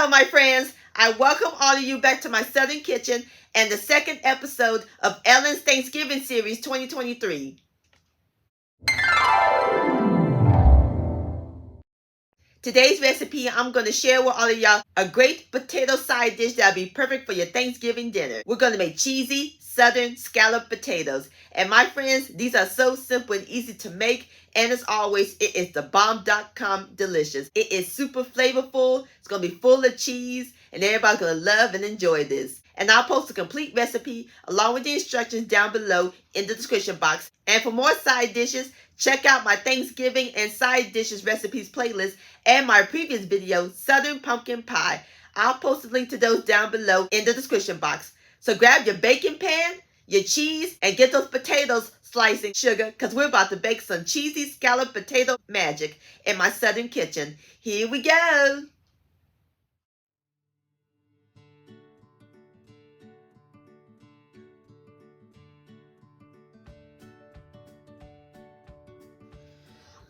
Hello, my friends. I welcome all of you back to my Southern Kitchen and the second episode of Ellen's Thanksgiving Series 2023. Today's recipe, I'm going to share with all of y'all a great potato side dish that'll be perfect for your Thanksgiving dinner. We're going to make cheesy, southern scalloped potatoes. And my friends, these are so simple and easy to make. And as always, it is the bomb.com delicious. It is super flavorful. It's going to be full of cheese. And everybody's going to love and enjoy this. And I'll post a complete recipe along with the instructions down below in the description box. And for more side dishes, check out my Thanksgiving and side dishes recipes playlist and my previous video, Southern Pumpkin Pie. I'll post a link to those down below in the description box. So grab your baking pan, your cheese, and get those potatoes slicing sugar because we're about to bake some cheesy scalloped potato magic in my Southern kitchen. Here we go.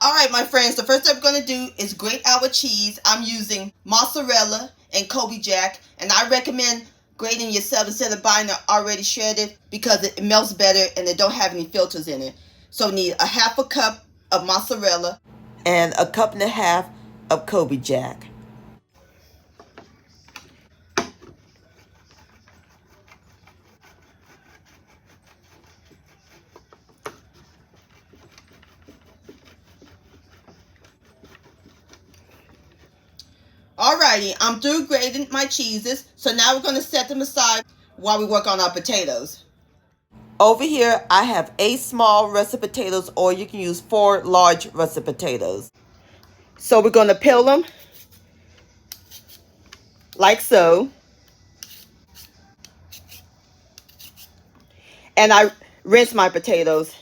Alright, my friends, the first step we're going to do is grate our cheese. I'm using mozzarella and Colby-Jack, and I recommend grating yourself instead of buying it already shredded because it melts better and it don't have any filters in it. So we need a half a cup of mozzarella and a cup and a half of Colby-Jack. Alrighty, I'm through grating my cheeses, so now we're going to set them aside while we work on our potatoes. Over here, I have 8 small russet potatoes, or you can use 4 large russet potatoes. So we're going to peel them like so. And I rinse my potatoes.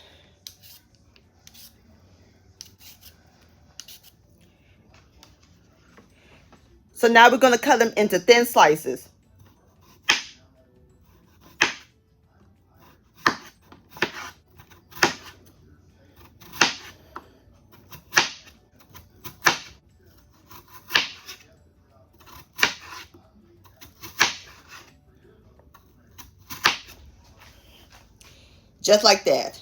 So now we're going to cut them into thin slices. Just like that.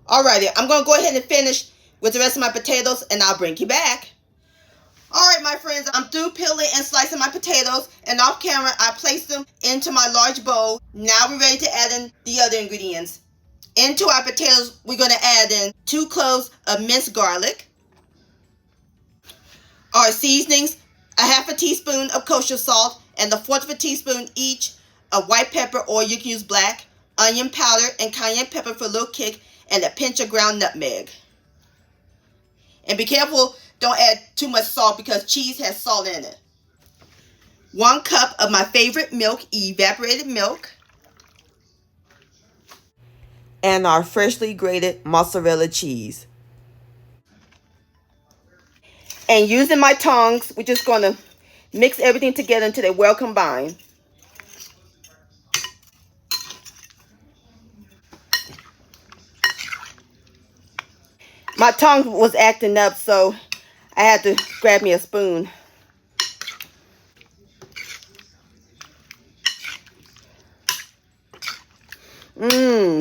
Alrighty, I'm going to go ahead and finish with the rest of my potatoes and I'll bring you back. Alright, my friends, I'm through peeling and slicing my potatoes, and off camera I placed them into my large bowl. Now we're ready to add in the other ingredients. Into our potatoes, we're going to add in 2 cloves of minced garlic. Our seasonings, a half a teaspoon of kosher salt and a fourth of a teaspoon each of white pepper, or you can use black, onion powder and cayenne pepper for a little kick, and a pinch of ground nutmeg. And be careful, don't add too much salt because cheese has salt in it. 1 cup of my favorite milk, evaporated milk. And our freshly grated mozzarella cheese. And using my tongs, we're just going to mix everything together until they're well combined. My tongue was acting up, so I had to grab me a spoon.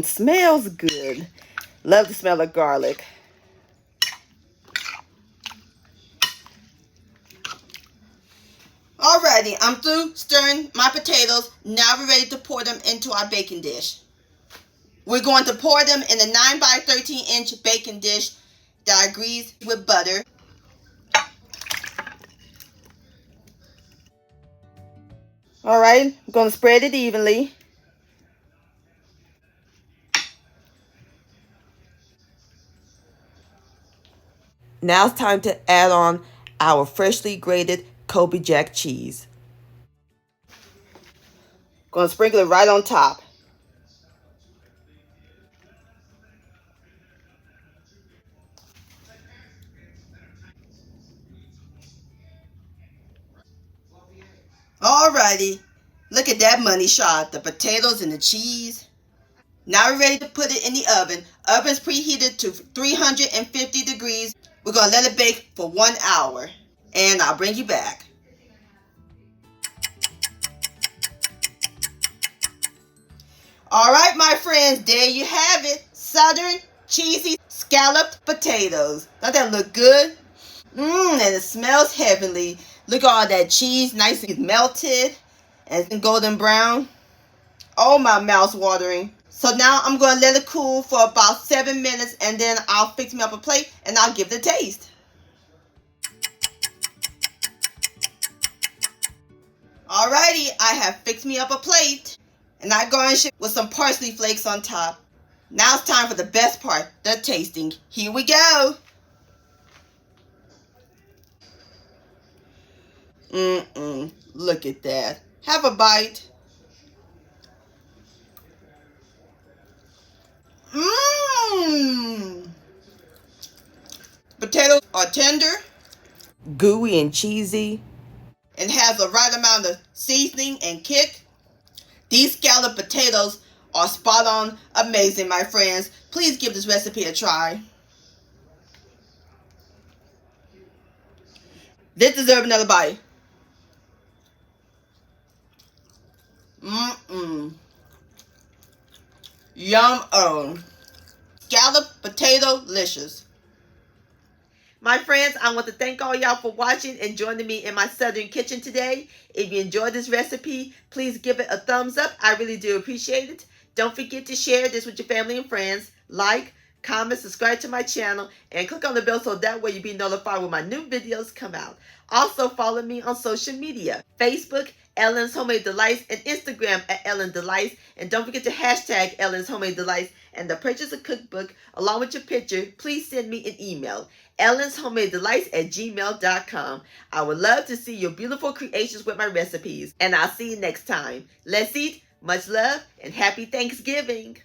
Smells good. Love the smell of garlic. Alrighty, I'm through stirring my potatoes. Now we're ready to pour them into our baking dish. We're going to pour them in a 9 by 13 inch baking dish that I greased with butter. Alright, I'm going to spread it evenly. Now it's time to add on our freshly grated Colby-Jack cheese. Going to sprinkle it right on top. Alrighty, look at that money shot, the potatoes and the cheese. Now we're ready to put it in the oven. Oven's preheated to 350 degrees. We're going to let it bake for 1 hour. And I'll bring you back. All right, my friends, there you have it. Southern cheesy scalloped potatoes. Doesn't that look good? And it smells heavenly. Look at all that cheese, nice and melted and golden brown. Oh, my mouth's watering. So now I'm going to let it cool for about 7 minutes, and then I'll fix me up a plate and I'll give it a taste. Alrighty, I have fixed me up a plate, and I garnish it with some parsley flakes on top. Now it's time for the best part, the tasting. Here we go. Look at that. Have a bite. Potatoes are tender, gooey and cheesy, and has the right amount of seasoning and kick. These scalloped potatoes are spot on amazing, my friends. Please give this recipe a try. This deserves another bite. Yum-o. Scalloped potato delicious. My friends, I want to thank all y'all for watching and joining me in my southern kitchen today. If you enjoyed this recipe, please give it a thumbs up. I really do appreciate it. Don't forget to share this with your family and friends. Like, comment, subscribe to my channel, and click on the bell so that way you'll be notified when my new videos come out. Also, follow me on social media. Facebook, Ellen's Homemade Delights, and Instagram at Ellen Delights. And don't forget to hashtag Ellen's Homemade Delights. And to purchase a cookbook along with your picture, please send me an email. ellenshomemadedelights@gmail.com. I would love to see your beautiful creations with my recipes. And I'll see you next time. Let's eat. Much love and happy Thanksgiving.